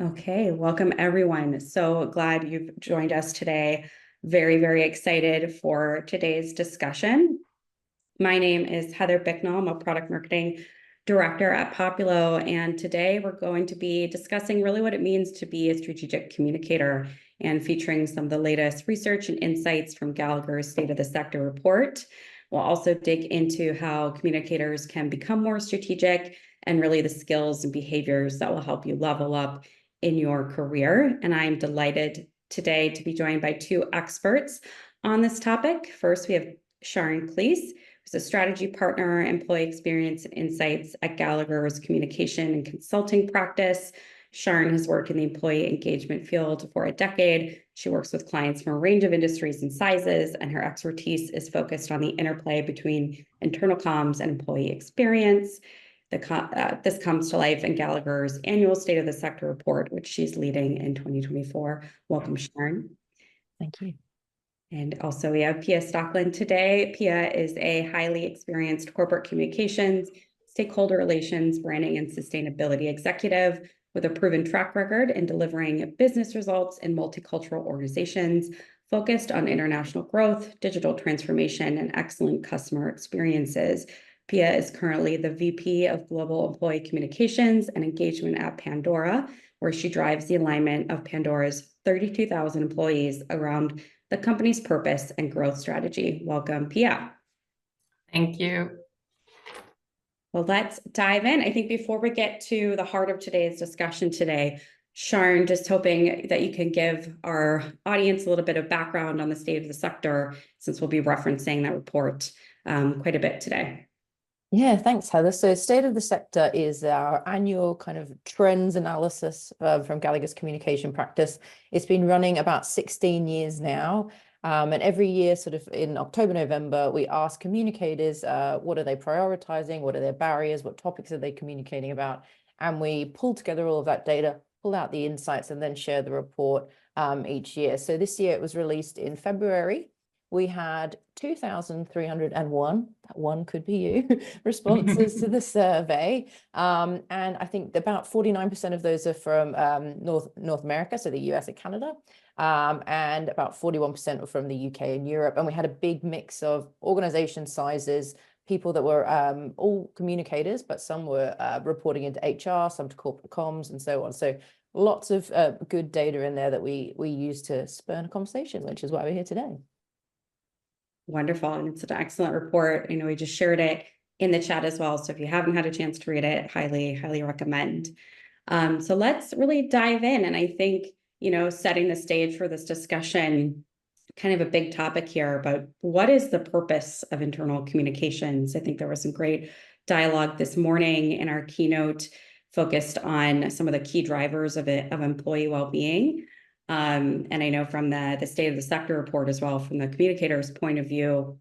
Okay, welcome everyone. So glad you've joined us today. Very, very excited for today's discussion. My name is Heather Bicknell. I'm a product marketing director at Populo, and today we're going to be discussing really what it means to be a strategic communicator and featuring some of the latest research and insights from Gallagher's State of the Sector report. We'll also dig into how communicators can become more strategic and really the skills and behaviors that will help you level up in your career. And I'm delighted today to be joined by two experts on this topic. First, we have Sharn Kleiss, who's a strategy partner, employee experience and insights at Gallagher's communication and consulting practice. Sharn has worked in the employee engagement field for a decade. She works with clients from a range of industries and sizes, and her expertise is focused on the interplay between internal comms and employee experience. This comes to life in Gallagher's annual State of the Sector report, which she's leading in 2024. Welcome, Sharn. Thank you. And also we have Pia Stoklund today. Pia is a highly experienced corporate communications, stakeholder relations, branding, and sustainability executive with a proven track record in delivering business results in multicultural organizations focused on international growth, digital transformation, and excellent customer experiences. Pia is currently the VP of Global Employee Communications and Engagement at Pandora, where she drives the alignment of Pandora's 32,000 employees around the company's purpose and growth strategy. Welcome, Pia. Thank you. Well, let's dive in. I think before we get to the heart of today's discussion today, Sharn, just hoping that you can give our audience a little bit of background on the state of the sector, since we'll be referencing that report quite a bit today. Yeah, thanks, Heather. So State of the Sector is our annual kind of trends analysis from Gallagher's communication practice. It's been running about 16 years now. And every year, sort of in October, November, we ask communicators, what are they prioritizing? What are their barriers? What topics are they communicating about? And we pull together all of that data, pull out the insights, and then share the report each year. So this year it was released in February. We had 2,301, that one could be you, responses to the survey. And I think about 49% of those are from North America, so the US and Canada. And about 41% were from the UK and Europe. And we had a big mix of organization sizes, people that were all communicators, but some were reporting into HR, some to corporate comms, and so on. So lots of good data in there that we use to spur a conversation, which is why we're here today. Wonderful. And it's an excellent report. I know we just shared it in the chat as well. So if you haven't had a chance to read it, highly, highly recommend. So let's really dive in. And I think, setting the stage for this discussion, kind of a big topic here about what is the purpose of internal communications. I think there was some great dialogue this morning in our keynote focused on some of the key drivers of employee well-being. And I know from the State of the Sector report as well, from the communicator's point of view,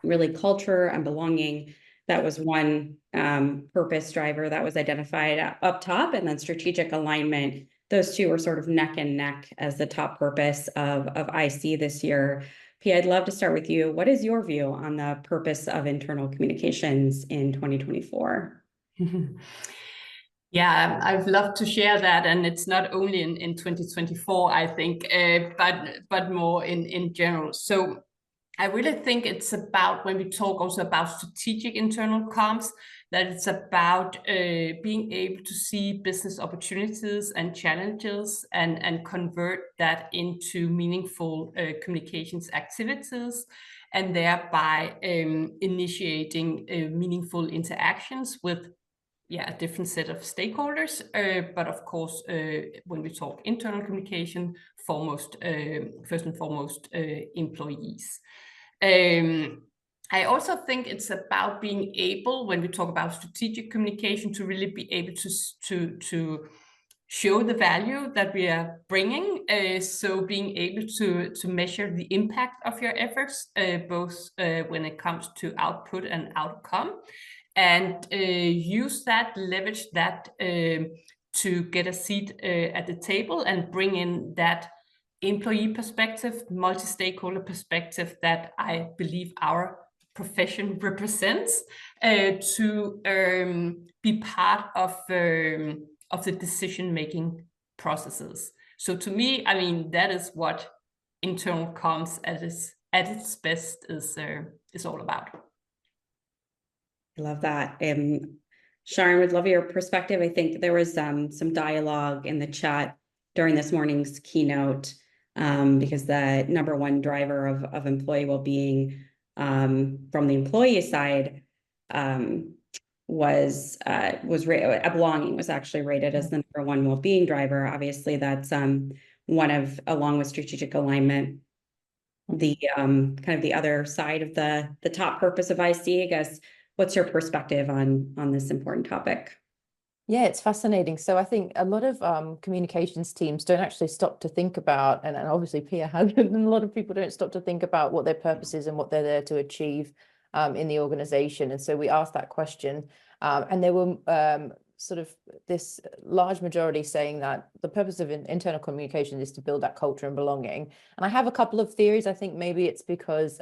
really culture and belonging, that was one purpose driver that was identified up top, and then strategic alignment. Those two were sort of neck and neck as the top purpose of IC this year. Pia, I'd love to start with you. What is your view on the purpose of internal communications in 2024? Yeah, I'd love to share that, and it's not only in 2024, I think, but more in general. So I really think it's about, when we talk also about strategic internal comms, that it's about being able to see business opportunities and challenges and convert that into meaningful communications activities, and thereby initiating meaningful interactions with a different set of stakeholders, but of course, when we talk internal communication, first and foremost, employees. I also think it's about being able, when we talk about strategic communication, to really be able to show the value that we are bringing. So being able to measure the impact of your efforts, both when it comes to output and outcome. And leverage that to get a seat at the table and bring in that employee perspective, multi-stakeholder perspective that I believe our profession represents, to be part of the decision-making processes. So to me, I mean, that is what internal comms at its best is all about. I love that. Sharn, would love your perspective. I think there was some dialogue in the chat during this morning's keynote, because the number one driver of employee well-being from the employee side was belonging was actually rated as the number one well-being driver. Obviously, that's one of, along with strategic alignment, the kind of the other side of the top purpose of IC, I guess. What's your perspective on this important topic? Yeah, it's fascinating. So I think a lot of communications teams don't actually stop to think about, and obviously Pia has, and a lot of people don't stop to think about what their purpose is and what they're there to achieve in the organization. And so we asked that question, and there were sort of this large majority saying that the purpose of internal communication is to build that culture and belonging. And I have a couple of theories. I think maybe it's because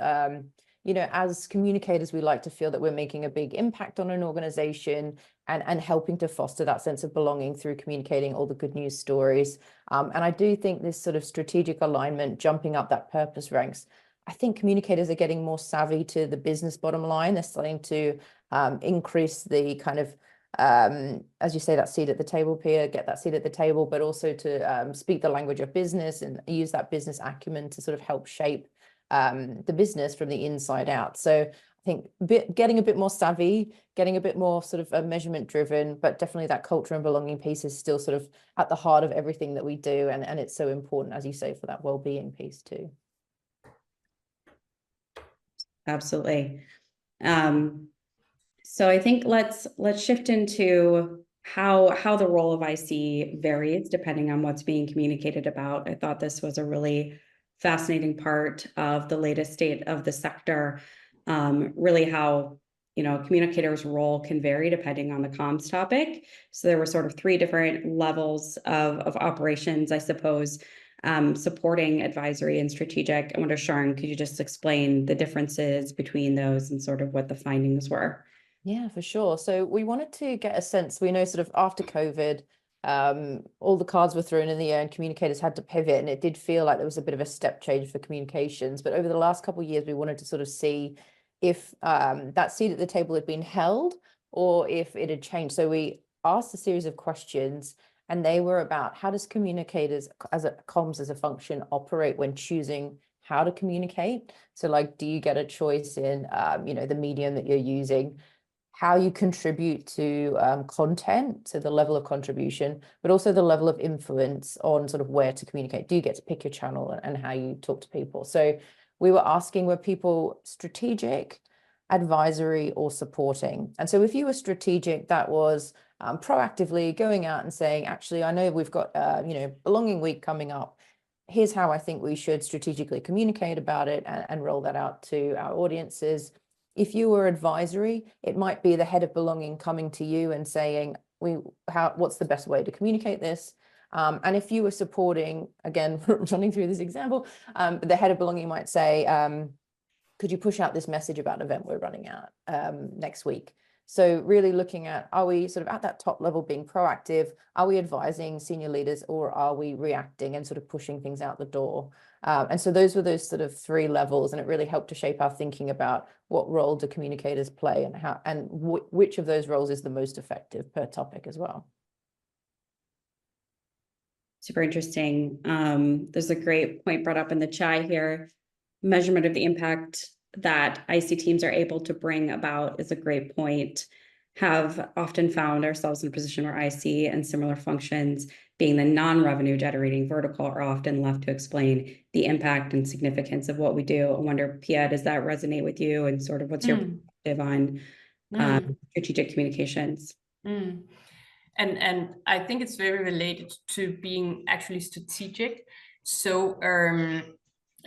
you know, as communicators, we like to feel that we're making a big impact on an organization and helping to foster that sense of belonging through communicating all the good news stories. And I do think this sort of strategic alignment, jumping up that purpose ranks, I think communicators are getting more savvy to the business bottom line. They're starting to increase the kind of, as you say, that seat at the table, Pia, get that seat at the table, but also to speak the language of business and use that business acumen to sort of help shape the business from the inside out. So I think getting a bit more savvy, getting a bit more sort of measurement driven, but definitely that culture and belonging piece is still sort of at the heart of everything that we do. And it's so important, as you say, for that well-being piece too. Absolutely. So I think let's shift into how the role of IC varies depending on what's being communicated about. I thought this was a really fascinating part of the latest state of the sector, really how, you know, communicators' role can vary depending on the comms topic. So there were sort of three different levels of operations, I suppose, supporting advisory and strategic. I wonder, Sharn, could you just explain the differences between those and sort of what the findings were? Yeah, for sure. So we wanted to get a sense, we know sort of after COVID, all the cards were thrown in the air and communicators had to pivot, and it did feel like there was a bit of a step change for communications. But over the last couple of years, we wanted to sort of see if that seat at the table had been held or if it had changed. So we asked a series of questions, and they were about how does communicators comms as a function operate when choosing how to communicate? So like, do you get a choice in, you know, the medium that you're using? How you contribute to content, so the level of contribution, but also the level of influence on sort of where to communicate. Do you get to pick your channel and how you talk to people? So we were asking, were people strategic, advisory, or supporting? And so if you were strategic, that was proactively going out and saying, actually, I know we've got, you know, Belonging Week coming up. Here's how I think we should strategically communicate about it and roll that out to our audiences. If you were advisory, it might be the head of belonging coming to you and saying, what's the best way to communicate this? And if you were supporting, again, running through this example, the head of belonging might say, could you push out this message about an event we're running out next week? So really looking at, are we sort of at that top level being proactive? Are we advising senior leaders, or are we reacting and sort of pushing things out the door? And so those were those sort of three levels, and it really helped to shape our thinking about what role do communicators play and how, and which of those roles is the most effective per topic as well. Super interesting. There's a great point brought up in the chat here. Measurement of the impact that IC teams are able to bring about is a great point. Have often found ourselves in a position where IC and similar functions, being the non-revenue generating vertical, are often left to explain the impact and significance of what we do. I wonder, Pia, does that resonate with you, and sort of what's your perspective on strategic communications? And I think it's very related to being actually strategic. So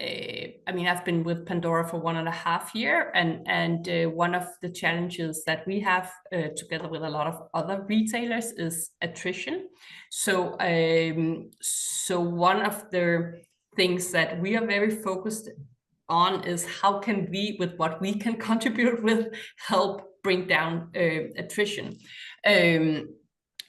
I mean, I've been with Pandora for 1.5 years, and one of the challenges that we have together with a lot of other retailers is attrition. So so one of the things that we are very focused on is how can we, with what we can contribute with, help bring down attrition.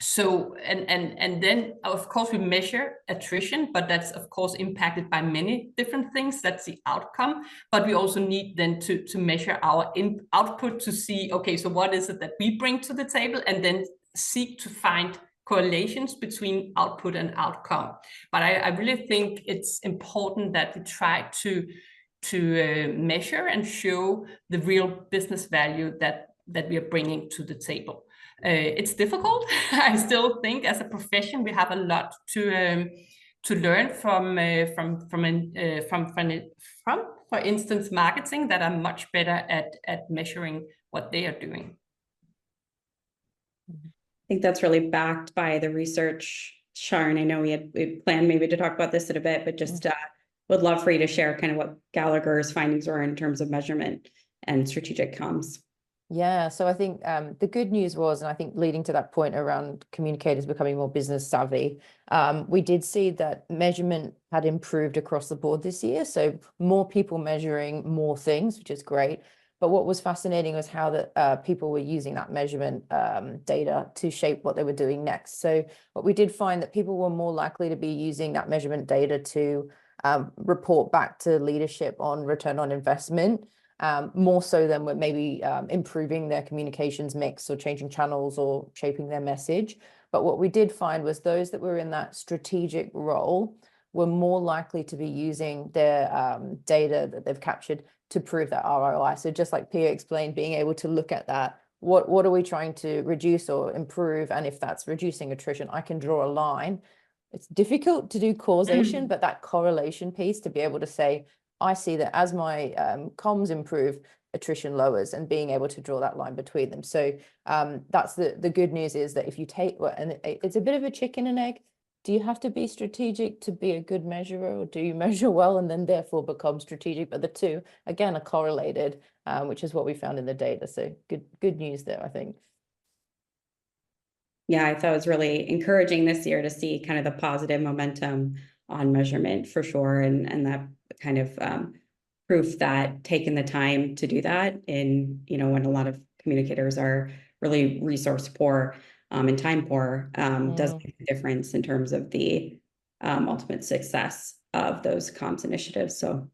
So, and then of course we measure attrition, but that's of course impacted by many different things. That's the outcome. But we also need then to measure our output to see, okay, so what is it that we bring to the table, and then seek to find correlations between output and outcome. But I really think it's important that we try to measure and show the real business value that we are bringing to the table. It's difficult. I still think as a profession we have a lot to learn from, for instance, marketing, that are much better at measuring what they are doing. I think that's really backed by the research, Sharn. I know we planned maybe to talk about this in a bit, but just would love for you to share kind of what Gallagher's findings were in terms of measurement and strategic comms. Yeah, so I think the good news was, and I think leading to that point around communicators becoming more business savvy, we did see that measurement had improved across the board this year. So more people measuring more things, which is great. But what was fascinating was how that people were using that measurement data to shape what they were doing next. So what we did find that people were more likely to be using that measurement data to report back to leadership on return on investment. More so than we're maybe improving their communications mix or changing channels or shaping their message. But what we did find was those that were in that strategic role were more likely to be using their data that they've captured to prove that ROI. So just like Pia explained, being able to look at that, what are we trying to reduce or improve? And if that's reducing attrition, I can draw a line. It's difficult to do causation, but that correlation piece to be able to say, I see that as my comms improve, attrition lowers, and being able to draw that line between them. So that's the good news, is that if you take, and it's a bit of a chicken and egg, do you have to be strategic to be a good measurer, or do you measure well and then therefore become strategic? But the two, again, are correlated, which is what we found in the data. So good news there, I think. Yeah, I thought it was really encouraging this year to see kind of the positive momentum on measurement for sure, and that kind of proof that taking the time to do that in, when a lot of communicators are really resource poor and time poor, does make a difference in terms of the ultimate success of those comms initiatives. So,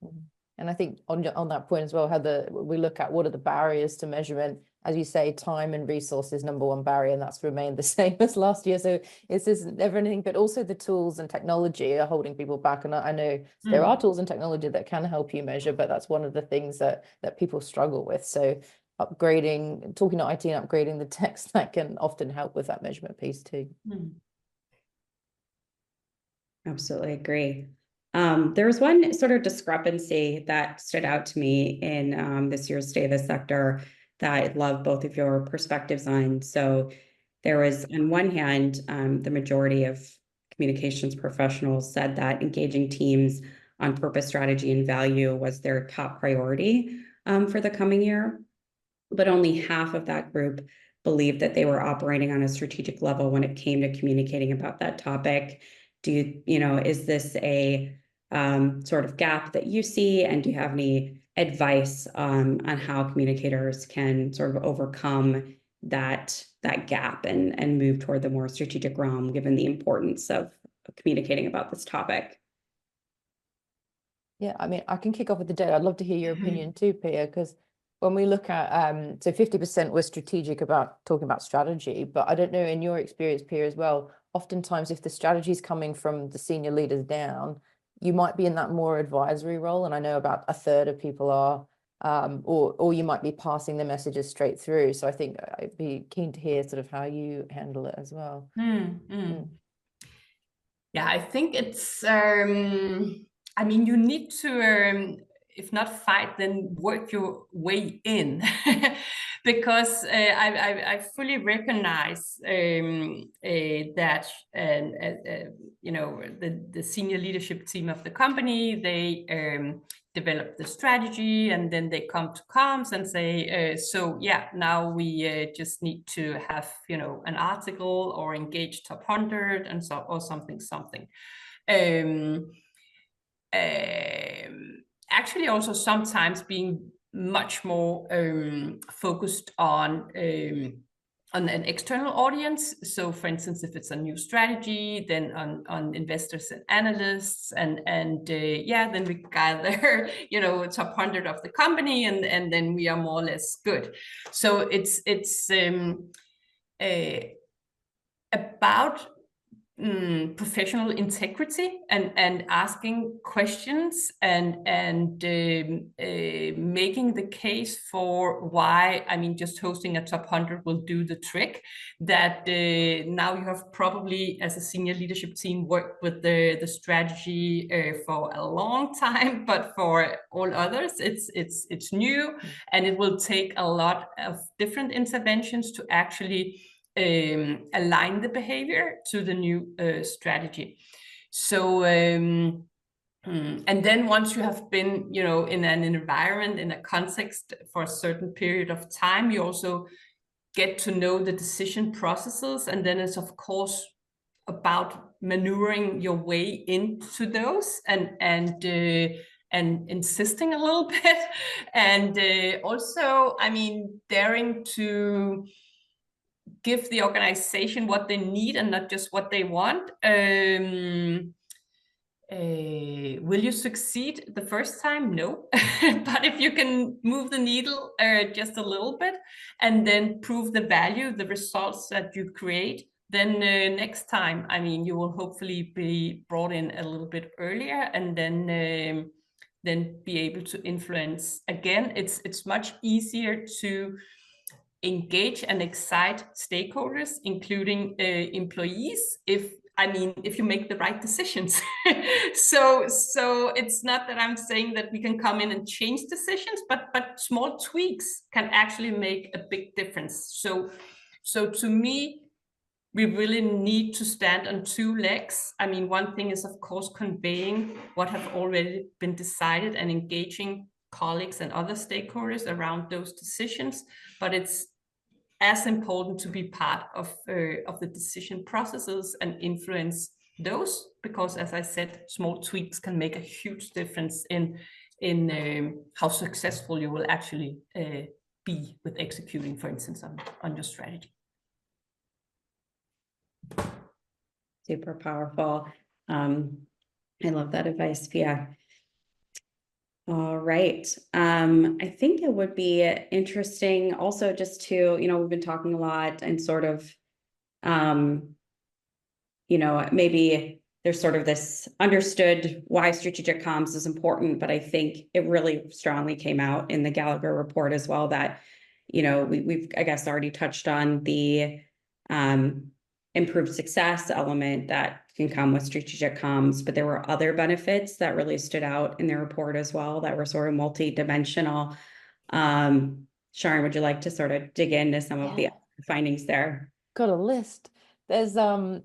and I think on that point as well, how we look at what are the barriers to measurement. As you say, time and resource is #1 barrier, and that's remained the same as last year. So it's never anything, but also the tools and technology are holding people back. And I know there are tools and technology that can help you measure, but that's one of the things that people struggle with. So talking to IT and upgrading the tech stack can often help with that measurement piece too. Absolutely agree. There was one sort of discrepancy that stood out to me in this year's State of the Sector that I'd love both of your perspectives on. So there was, on one hand, the majority of communications professionals said that engaging teams on purpose, strategy, and value was their top priority for the coming year. But only half of that group believed that they were operating on a strategic level when it came to communicating about that topic. Is this a sort of gap that you see, and do you have any advice on how communicators can sort of overcome that gap and move toward the more strategic realm, given the importance of communicating about this topic? Yeah, I mean, I can kick off with the data. I'd love to hear your opinion too, Pia, because when we look at, so 50% was strategic about talking about strategy, but I don't know, in your experience, Pia, as well, oftentimes if the strategy is coming from the senior leaders down, you might be in that more advisory role. And I know about 1/3 of people are, or you might be passing the messages straight through. So I think I'd be keen to hear sort of how you handle it as well. Yeah, I think it's, I mean, you need to, if not fight, then work your way in, because I fully recognize that, the senior leadership team of the company, they develop the strategy, and then they come to comms and say, so yeah, now we just need to have, an article or engage top 100 and so, or something. Actually also sometimes being much more focused on on an external audience. So for instance, if it's a new strategy, then on investors and analysts, and then we gather, top 100 of the company, and then we are more or less good. So it's about professional integrity and asking questions and making the case for why, just hosting a top 100 will do the trick. That now you have probably, as a senior leadership team, worked with the strategy for a long time, but for all others, it's new, and it will take a lot of different interventions to actually align the behavior to the new strategy. So, and then once you have been, in an environment, in a context for a certain period of time, you also get to know the decision processes. And then it's, of course, about maneuvering your way into those and insisting a little bit. And also, daring to give the organization what they need and not just what they want. Will you succeed the first time? No. But if you can move the needle just a little bit and then prove the value, the results that you create, then next time, you will hopefully be brought in a little bit earlier, and then be able to influence. Again, it's much easier to engage and excite stakeholders, including employees, if you make the right decisions. So it's not that I'm saying that we can come in and change decisions, but small tweaks can actually make a big difference. So to me, we really need to stand on two legs. One thing is, of course, conveying what have already been decided and engaging colleagues and other stakeholders around those decisions, but it's as important to be part of the decision processes and influence those, because, as I said, small tweaks can make a huge difference in how successful you will actually be with executing, for instance, on your strategy. Super powerful. I love that advice, Pia. All right. I think it would be interesting also just to, we've been talking a lot and sort of, maybe there's sort of this understood why strategic comms is important, but I think it really strongly came out in the Gallagher report as well that, we've, I guess, already touched on the improved success element that can come with strategic comms, but there were other benefits that really stood out in their report as well that were sort of multi-dimensional. Sharn, would you like to sort of dig into some of the findings there? Got a list. There's so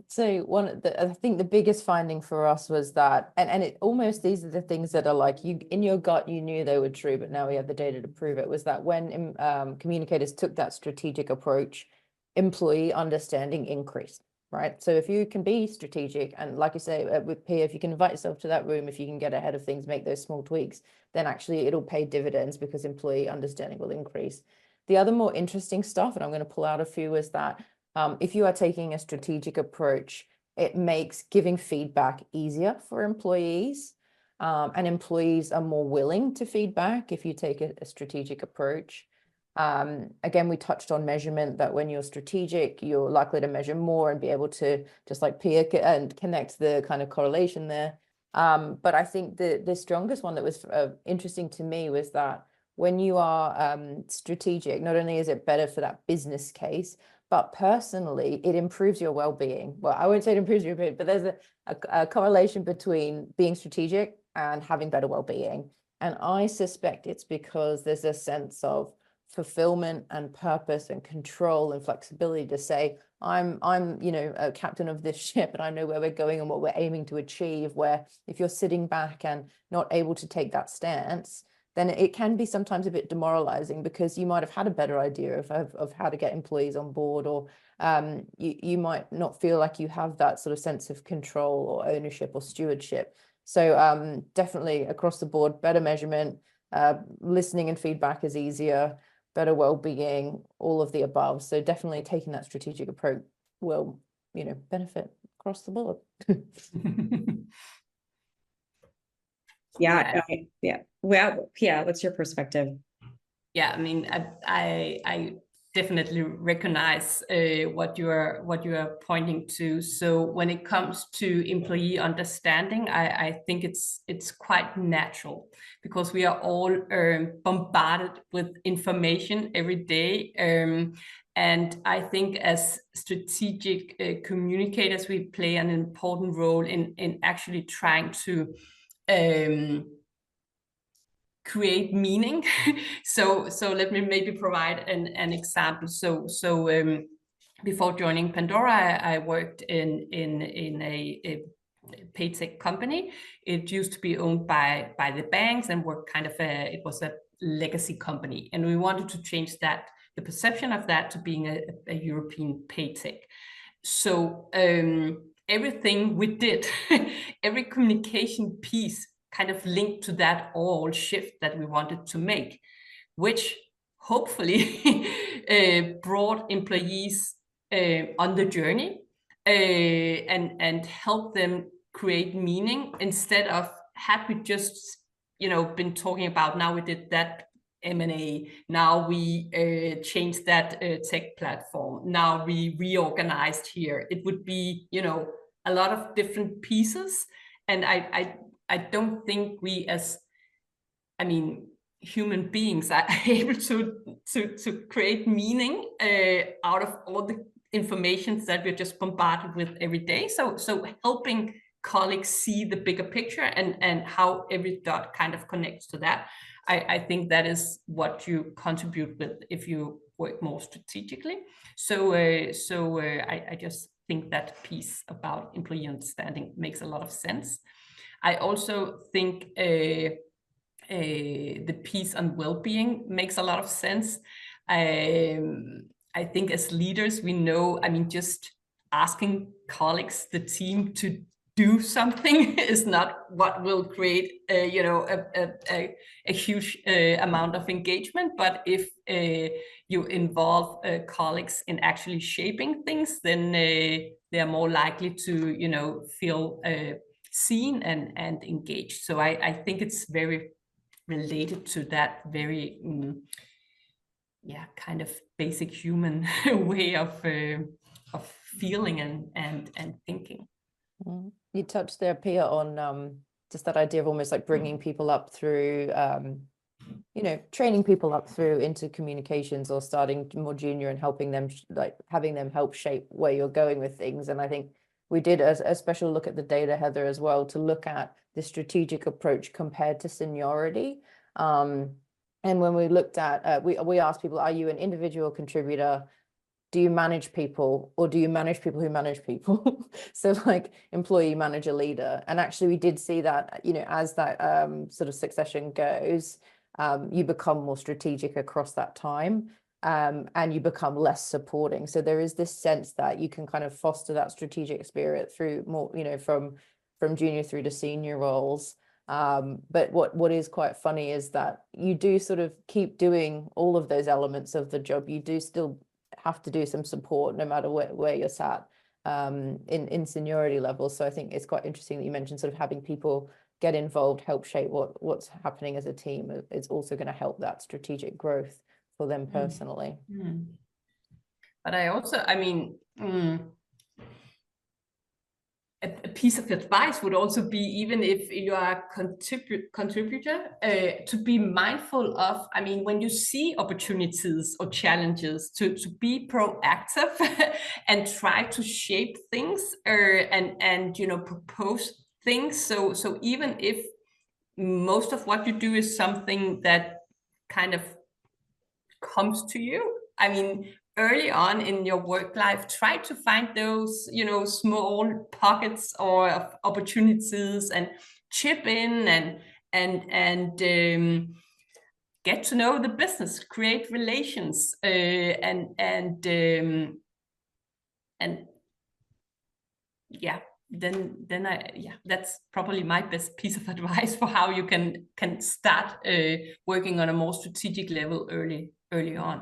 I think the biggest finding for us was that, and it almost, these are the things that are like, you in your gut you knew they were true, but now we have the data to prove it, was that when communicators took that strategic approach, employee understanding increased, right? So if you can be strategic, and like you say with Pia, if you can invite yourself to that room, if you can get ahead of things, make those small tweaks, then actually it'll pay dividends because employee understanding will increase. The other more interesting stuff, and I'm going to pull out a few, is that if you are taking a strategic approach, it makes giving feedback easier for employees, and employees are more willing to feedback if you take a strategic approach. Again, we touched on measurement, that when you're strategic, you're likely to measure more and be able to, just like Pia, and connect the kind of correlation there. But I think the strongest one that was interesting to me was that when you are strategic, not only is it better for that business case, but personally, it improves your well-being. Well, I won't say it improves your well-being, but there's a correlation between being strategic and having better well-being. And I suspect it's because there's a sense of fulfillment and purpose and control and flexibility to say, I'm a captain of this ship and I know where we're going and what we're aiming to achieve. Where if you're sitting back and not able to take that stance, then it can be sometimes a bit demoralizing, because you might have had a better idea of how to get employees on board, or you might not feel like you have that sort of sense of control or ownership or stewardship. So definitely across the board, better measurement, listening and feedback is easier. better well-being, all of the above. So definitely taking that strategic approach will, you know, benefit across the board. Yeah. Yeah. Well, yeah. What's your perspective? Yeah, I mean, I definitely recognize what you are pointing to. So when it comes to employee understanding, I think it's quite natural, because we are all bombarded with information every day. And I think as strategic communicators, we play an important role in actually trying to create meaning. So let me maybe provide an example. So before joining Pandora, I worked in a paytech company. It used to be owned by the banks and were kind of it was a legacy company, and we wanted to change that, the perception of that, to being a European paytech. So everything we did, every communication piece kind of linked to that all shift that we wanted to make, which hopefully brought employees on the journey and help them create meaning, instead of, had we just, you know, been talking about, now we did that M&A, now we changed that tech platform, now we reorganized here. It would be, you know, a lot of different pieces. And I don't think we, as, I mean, human beings, are able to create meaning out of all the information that we're just bombarded with every day. So helping colleagues see the bigger picture and how every dot kind of connects to that. I think that is what you contribute with if you work more strategically. So I just think that piece about employee understanding makes a lot of sense. I also think the piece on well-being makes a lot of sense. I think as leaders, we know, I mean, just asking colleagues, the team, to do something is not what will create, you know, a huge amount of engagement. But if you involve colleagues in actually shaping things, then they are more likely to, you know, feel seen and engaged. So I think it's very related to that very yeah, kind of basic human way of feeling and thinking. You touched there, Pia, on just that idea of almost like bringing people up through, you know, training people up through into communications, or starting more junior and helping them, like having them help shape where you're going with things. And I think we did a special look at the data, Heather, as well, to look at the strategic approach compared to seniority. And when we looked at, we asked people, are you an individual contributor? Do you manage people, or do you manage people who manage people? So like employee, manager, leader. And actually we did see that, you know, as that sort of succession goes, you become more strategic across that time, and you become less supporting. So there is this sense that you can kind of foster that strategic spirit through more, you know, from junior through to senior roles. But what is quite funny is that you do sort of keep doing all of those elements of the job. You do still have to do some support no matter where you're sat in seniority levels. So I think it's quite interesting that you mentioned sort of having people get involved, help shape what's happening as a team. It's also going to help that strategic growth for them personally. But I also, I mean, a piece of advice would also be, even if you are a contributor, to be mindful of, I mean, when you see opportunities or challenges, to be proactive and try to shape things and you know, propose things. So even if most of what you do is something that kind of comes to you, I mean, early on in your work life, try to find those, you know, small pockets or of opportunities and chip in and get to know the business, create relations, and yeah, then that's probably my best piece of advice for how you can start working on a more strategic level early early on.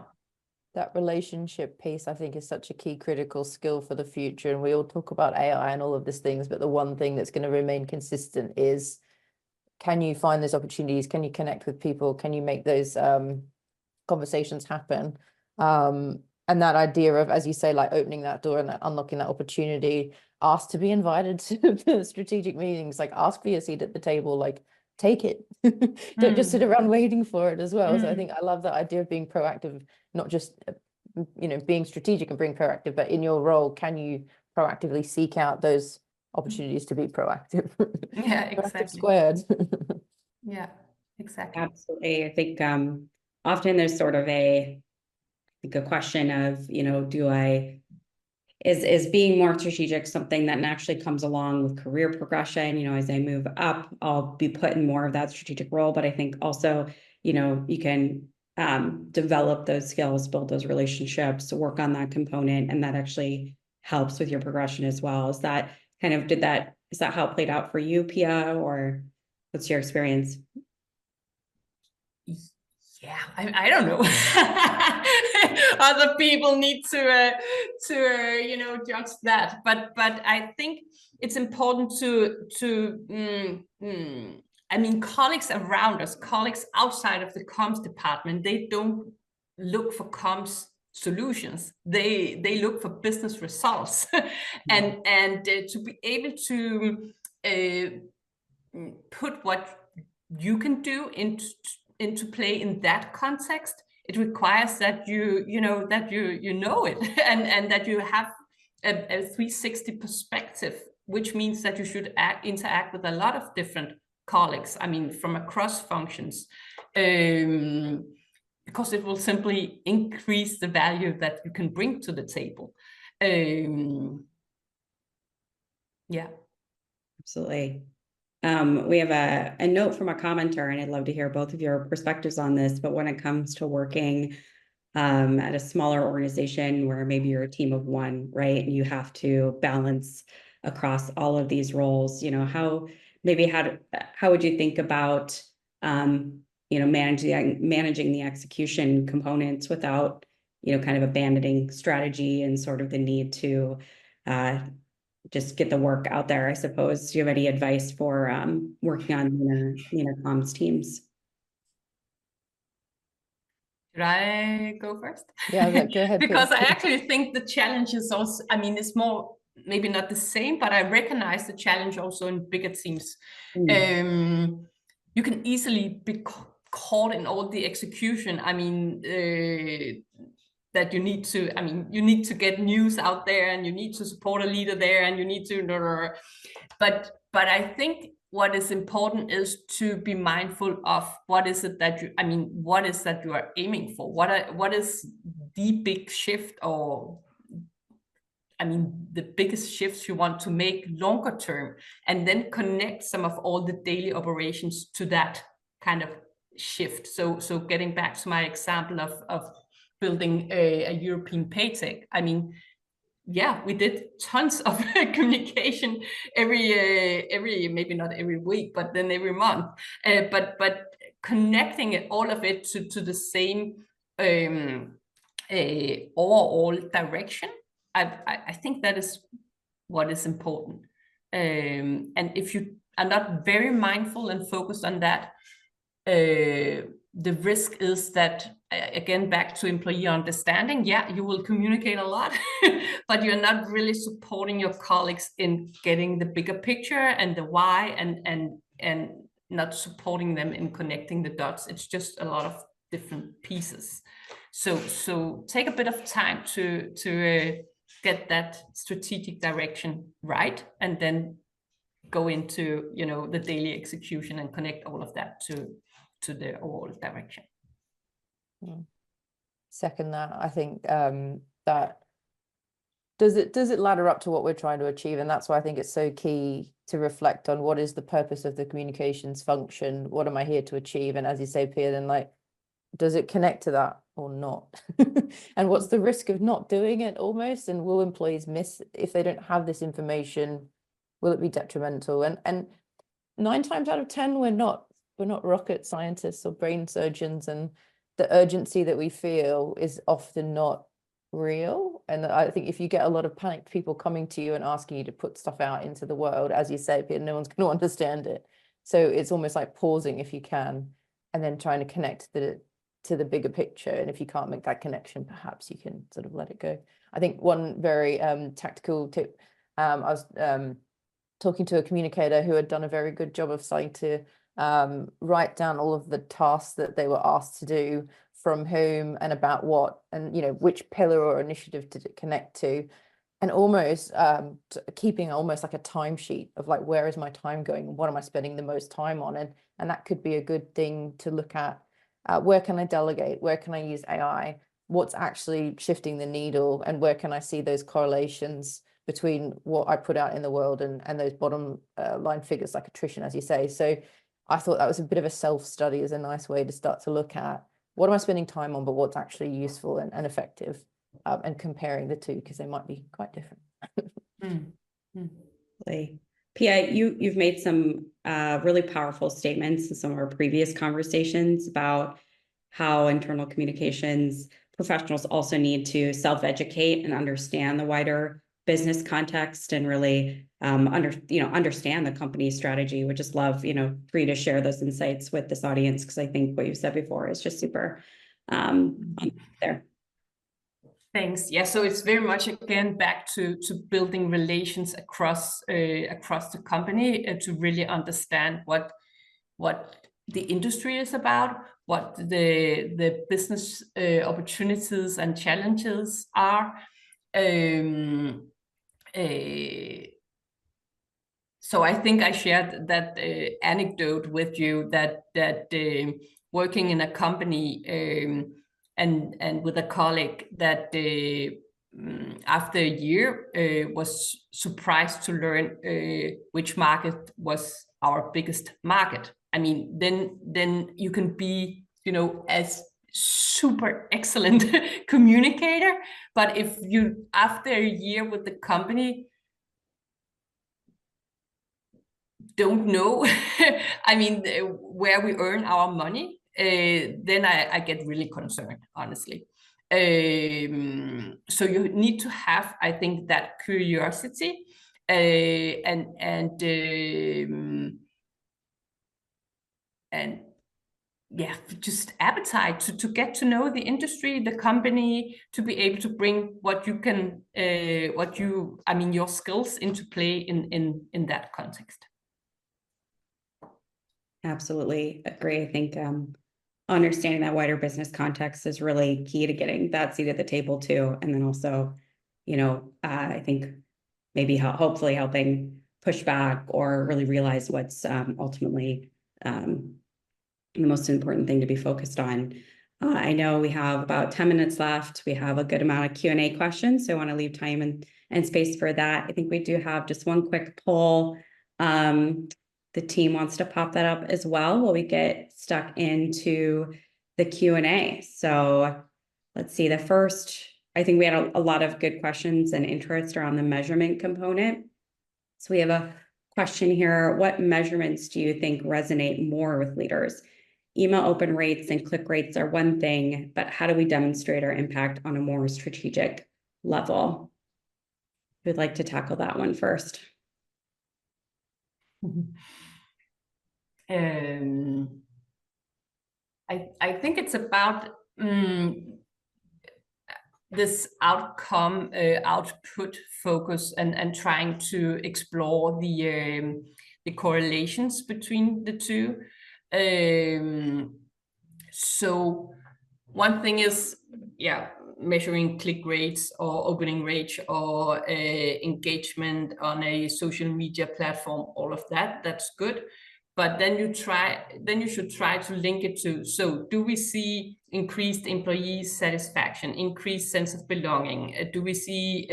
That relationship piece, I think, is such a key critical skill for the future. And we all talk about AI and all of these things, but the one thing that's going to remain consistent is, can you find those opportunities? Can you connect with people? Can you make those conversations happen? And that idea of, as you say, like opening that door and unlocking that opportunity, ask to be invited to strategic meetings, like ask for your seat at the table, like take it. Don't just sit around waiting for it as well. So I think I love that idea of being proactive, not just, being strategic and being proactive, but in your role, can you proactively seek out those opportunities to be proactive? Yeah, Proactive exactly. squared. Yeah, exactly. Absolutely. I think often there's sort of a question of, is being more strategic something that naturally comes along with career progression? As I move up, I'll be put in more of that strategic role. But I think also, you can develop those skills, build those relationships, work on that component, and that actually helps with your progression as well. Is that how it played out for you, Pia, or what's your experience? Yeah, I don't know. Other people need to judge that, but I think it's important I mean, colleagues around us, colleagues outside of the comms department, they don't look for comms solutions. They look for business results, and to be able to put what you can do into play in that context, it requires that you know it and that you have a 360 perspective, which means that you should interact with a lot of different colleagues, I mean, from across functions, because it will simply increase the value that you can bring to the table. Yeah, absolutely. We have a note from a commenter, and I'd love to hear both of your perspectives on this. But when it comes to working at a smaller organization where maybe you're a team of one, right, and you have to balance across all of these roles, how would you think about managing the execution components without kind of abandoning strategy and sort of the need to just get the work out there, I suppose. Do you have any advice for working on leaner comms teams? should I go first? Yeah, go ahead. Because I actually think the challenge is also, I mean, it's more, maybe not the same, but I recognize the challenge also in bigger teams. You can easily be caught in all the execution. I mean, that you need to get news out there, and you need to support a leader there, and you need to, but I think what is important is to be mindful of what is that you are aiming for? What is the big shift, or the biggest shifts you want to make longer term, and then connect some of all the daily operations to that kind of shift. So getting back to my example of building a European paytech, I mean, yeah, we did tons of communication every maybe not every week, but then every month. But connecting all of it to the same overall direction, I think that is what is important. And if you are not very mindful and focused on that, the risk is that, again, back to employee understanding, yeah, you will communicate a lot, but you're not really supporting your colleagues in getting the bigger picture and the why, and not supporting them in connecting the dots. It's just a lot of different pieces. So take a bit of time to get that strategic direction right, and then go into the daily execution and connect all of that to the overall direction. Second that, I think that does it ladder up to what we're trying to achieve? And that's why I think it's so key to reflect on what is the purpose of the communications function, what am I here to achieve? And as you say, Pia, then like, does it connect to that or not? And what's the risk of not doing it almost? And will employees miss if they don't have this information? Will it be detrimental? And 9 times out of 10, we're not rocket scientists or brain surgeons, and the urgency that we feel is often not real. And I think if you get a lot of panicked people coming to you and asking you to put stuff out into the world, as you say, no one's going to understand it. So it's almost like pausing if you can, and then trying to connect to the bigger picture. And if you can't make that connection, perhaps you can sort of let it go. I think one very tactical tip, I was talking to a communicator who had done a very good job of starting to write down all of the tasks that they were asked to do, from whom and about what, and which pillar or initiative did it connect to, and almost keeping almost like a timesheet of like, where is my time going and what am I spending the most time on, and that could be a good thing to look at. Where can I delegate? Where can I use AI? What's actually shifting the needle, and where can I see those correlations between what I put out in the world and those bottom line figures like attrition, as you say. So I thought that was a bit of a self-study, as a nice way to start to look at what am I spending time on, but what's actually useful and effective, and comparing the two, because they might be quite different. Pia, you've made some really powerful statements in some of our previous conversations about how internal communications professionals also need to self-educate and understand the wider business context, and really understand the company's strategy. Would just love for you to share those insights with this audience, because I think what you said before is just super there. Thanks. Yeah, so it's very much again back to building relations across the company, to really understand what the industry is about, what the business opportunities and challenges are. So I think I shared that anecdote with you, that working in a company and with a colleague, that after a year was surprised to learn which market was our biggest market. I mean, then you can be as super excellent communicator, but if you after a year with the company don't know I mean where we earn our money, then I get really concerned, honestly. So you need to have, I think, that curiosity and yeah, just appetite to get to know the industry, the company, to be able to bring what you can, your skills into play in that context. Absolutely agree. I think understanding that wider business context is really key to getting that seat at the table too. And then also, I think maybe hopefully helping push back or really realize what's ultimately the most important thing to be focused on. I know we have about 10 minutes left. We have a good amount of Q&A questions, so I want to leave time and space for that. I think we do have just one quick poll. The team wants to pop that up as well while we get stuck into the Q&A. So let's see, the first, I think we had a lot of good questions and interest around the measurement component. So we have a question here. What measurements do you think resonate more with leaders? Email open rates and click rates are one thing, but how do we demonstrate our impact on a more strategic level? Who'd like to tackle that one first? I think it's about this outcome, output focus, and trying to explore the correlations between the two. So one thing is, measuring click rates or opening rate or engagement on a social media platform, all of that, that's good. But then you should try to link it to, so do we see increased employee satisfaction, increased sense of belonging? Do we see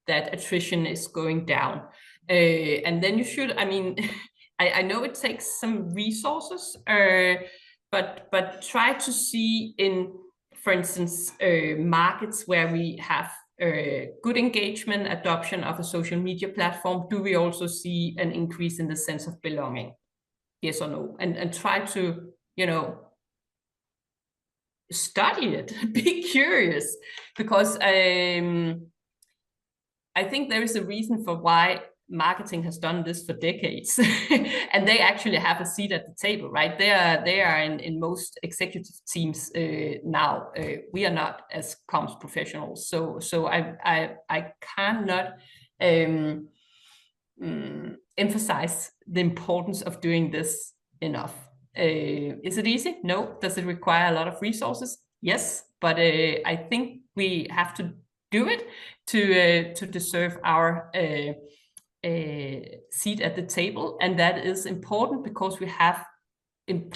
that attrition is going down? And then you should, I know it takes some resources, but try to see in, for instance, markets where we have good engagement, adoption of a social media platform, do we also see an increase in the sense of belonging? Yes or no? And try to, study it, be curious, because I think there is a reason for why marketing has done this for decades, and they actually have a seat at the table, right? They are in most executive teams now. We are not as comms professionals, so I cannot emphasize the importance of doing this enough. Is it easy? No. Does it require a lot of resources? Yes, but I think we have to do it to deserve our seat at the table, and that is important because we have an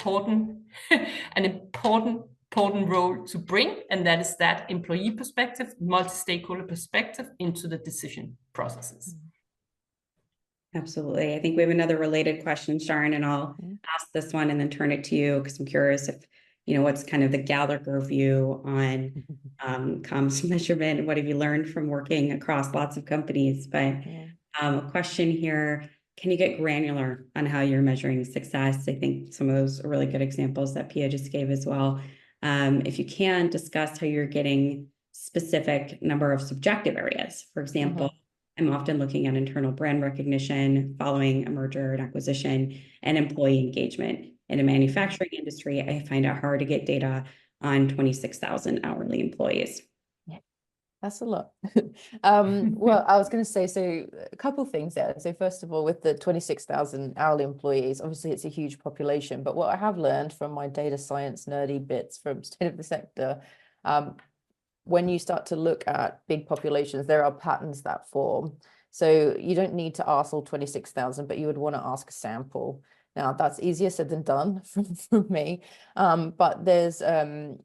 important role to bring, and that is that employee perspective, multi-stakeholder perspective into the decision processes. Absolutely. I think we have another related question, Sharn, and I'll ask this one and then turn it to you because I'm curious if, what's kind of the Gallagher view on comms measurement and what have you learned from working across lots of companies. But a question here, can you get granular on how you're measuring success? I think some of those are really good examples that Pia just gave as well. If you can, discuss how you're getting specific number of subjective areas. For example, I'm often looking at internal brand recognition following a merger and acquisition and employee engagement. In a manufacturing industry, I find it hard to get data on 26,000 hourly employees. Yeah, that's a lot. Well, I was going to say, so a couple of things there. So first of all, with the 26,000 hourly employees, obviously it's a huge population. But what I have learned from my data science nerdy bits from State of the Sector, when you start to look at big populations, there are patterns that form. So you don't need to ask all 26,000, but you would want to ask a sample. Now, that's easier said than done from me. But there's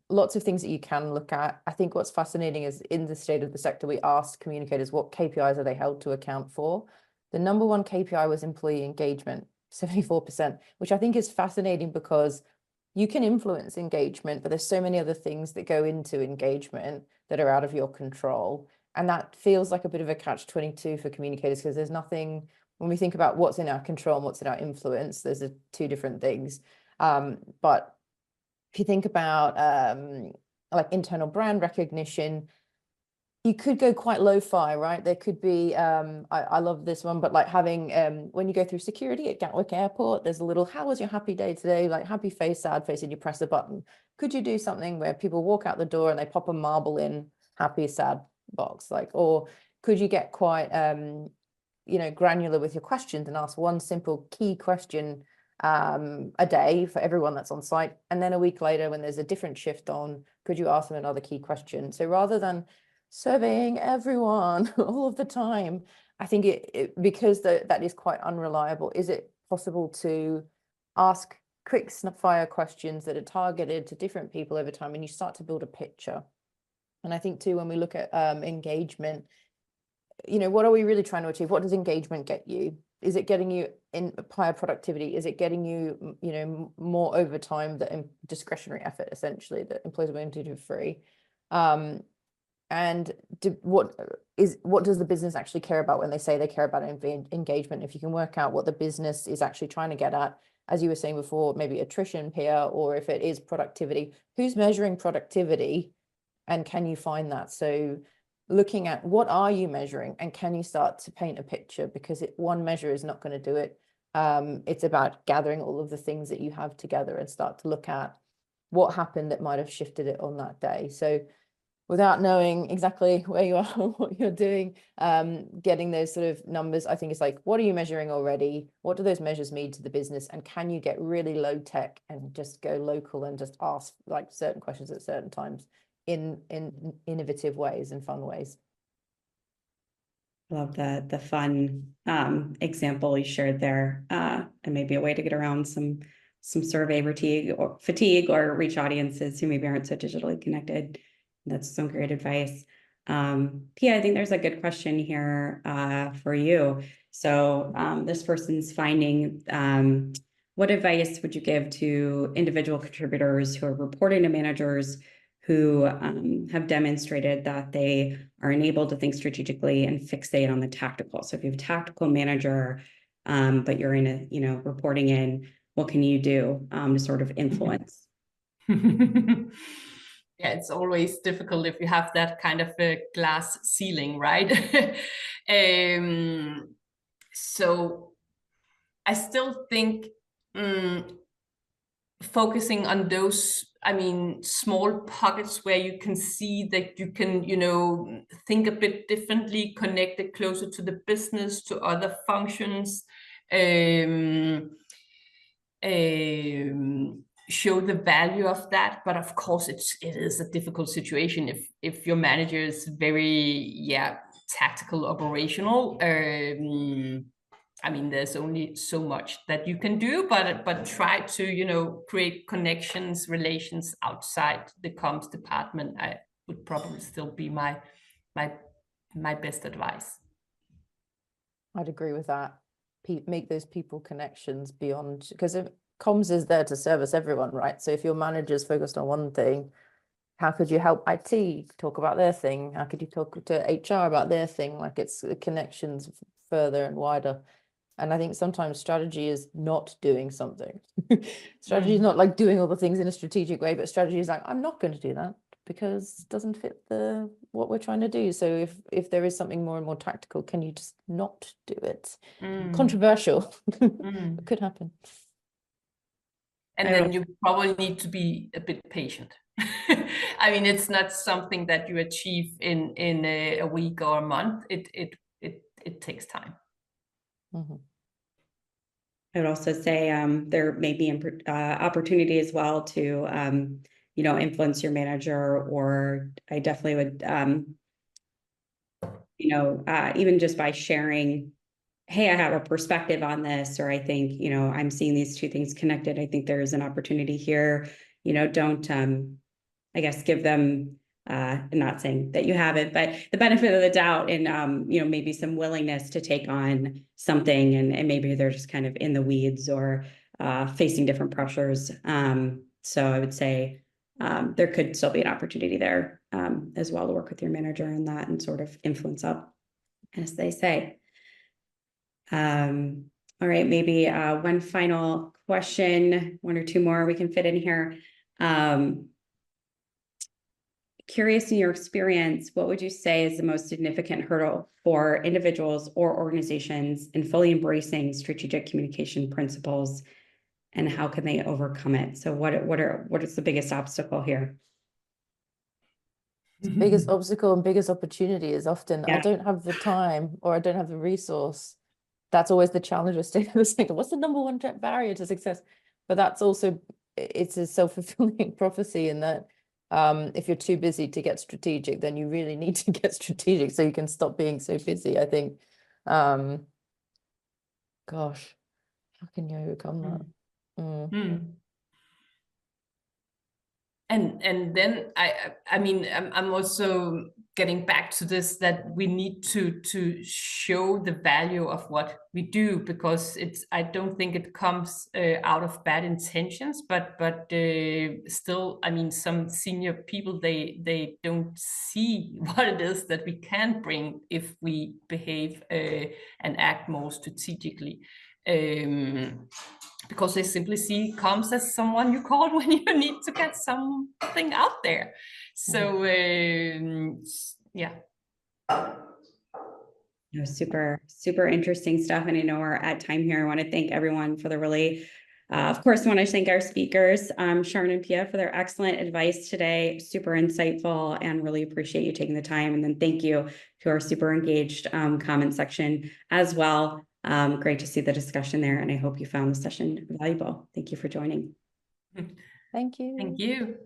lots of things that you can look at. I think what's fascinating is in the State of the Sector, we asked communicators what KPIs are they held to account for. The number one KPI was employee engagement, 74%, which I think is fascinating because you can influence engagement, but there's so many other things that go into engagement that are out of your control. And that feels like a bit of a catch-22 for communicators because there's nothing, when we think about what's in our control and what's in our influence, there's two different things. But if you think about like internal brand recognition, you could go quite lo-fi, right? There could be, I love this one, but like having, when you go through security at Gatwick Airport, there's a little, how was your happy day today? Like happy face, sad face, and you press a button. Could you do something where people walk out the door and they pop a marble in happy, sad box? Like, or could you get quite, granular with your questions and ask one simple key question a day for everyone that's on site? And then a week later, when there's a different shift on, could you ask them another key question? So rather than surveying everyone all of the time, I think because that is quite unreliable. Is it possible to ask quick fire questions that are targeted to different people over time, and you start to build a picture? And I think too, when we look at engagement, what are we really trying to achieve? What does engagement get you? Is it getting you in higher productivity? Is it getting you, more overtime, the discretionary effort essentially that employees are willing to do for free? And what does the business actually care about when they say they care about engagement? If you can work out what the business is actually trying to get at, as you were saying before, maybe attrition, Pia, or if it is productivity, who's measuring productivity, and can you find that? So looking at what are you measuring, and can you start to paint a picture? Because one measure is not going to do it. It's about gathering all of the things that you have together and start to look at what happened that might have shifted it on that day. So without knowing exactly where you are, what you're doing, getting those sort of numbers, I think it's like, what are you measuring already? What do those measures mean to the business? And can you get really low tech and just go local and just ask like certain questions at certain times in innovative ways and fun ways? Love the fun example you shared there, and maybe a way to get around some survey fatigue or reach audiences who maybe aren't so digitally connected. That's some great advice. Pia, I think there's a good question here for you. So this person's finding, what advice would you give to individual contributors who are reporting to managers who have demonstrated that they are enabled to think strategically and fixate on the tactical? So if you have a tactical manager, but you're in reporting in, what can you do to sort of influence? Yeah, it's always difficult if you have that kind of a glass ceiling, right? So I still think focusing on those, I mean, small pockets where you can see that you can, you know, think a bit differently, connect it closer to the business, to other functions, show the value of that. But of course, it is a difficult situation if your manager is very tactical, operational. I mean, there's only so much that you can do, but try to, you know, create connections, relations outside the comms department. I would probably still be my best advice. I'd agree with that. Make those people connections beyond, because if comms is there to service everyone, right? So if your manager's focused on one thing, how could you help IT talk about their thing? How could you talk to HR about their thing? Like, it's connections further and wider. And I think sometimes strategy is not doing something. Strategy is not like doing all the things in a strategic way, but strategy is like, I'm not going to do that because it doesn't fit what we're trying to do. So if there is something more and more tactical, can you just not do it? Controversial. It could happen. And then you probably need to be a bit patient. I mean, it's not something that you achieve in a week or a month. It takes time. I would also say there may be an opportunity as well to, you know, influence your manager, or I definitely would, you know, even just by sharing, hey, I have a perspective on this, or I think, you know, I'm seeing these two things connected. I think there is an opportunity here. You know, don't, I guess, give them, not saying that you haven't, but the benefit of the doubt, and, you know, maybe some willingness to take on something, and maybe they're just kind of in the weeds or facing different pressures. So I would say there could still be an opportunity there as well to work with your manager on that and sort of influence up, as they say. All right, maybe one final question, one or two more we can fit in here. Curious, in your experience, what would you say is the most significant hurdle for individuals or organizations in fully embracing strategic communication principles, and how can they overcome it? So what is the biggest obstacle here? The biggest obstacle and biggest opportunity is often, I don't have the time or I don't have the resource. That's always the challenge with state of the sector. What's the number one barrier to success? But that's also, it's a self-fulfilling prophecy in that if you're too busy to get strategic, then you really need to get strategic so you can stop being so busy. I think, gosh, how can you overcome that? And then I mean, I'm also getting back to this, that we need to show the value of what we do, because I don't think it comes out of bad intentions, but still, I mean, some senior people, they don't see what it is that we can bring if we behave and act more strategically. Because they simply see comms as someone you call when you need to get something out there. So yeah. You know, super interesting stuff. And I know we're at time here. I want to thank everyone for the really, of course, I want to thank our speakers, Sharn and Pia, for their excellent advice today. Super insightful, and really appreciate you taking the time. And then thank you to our super engaged comment section as well. Great to see the discussion there, and I hope you found the session valuable. Thank you for joining. Thank you. Thank you.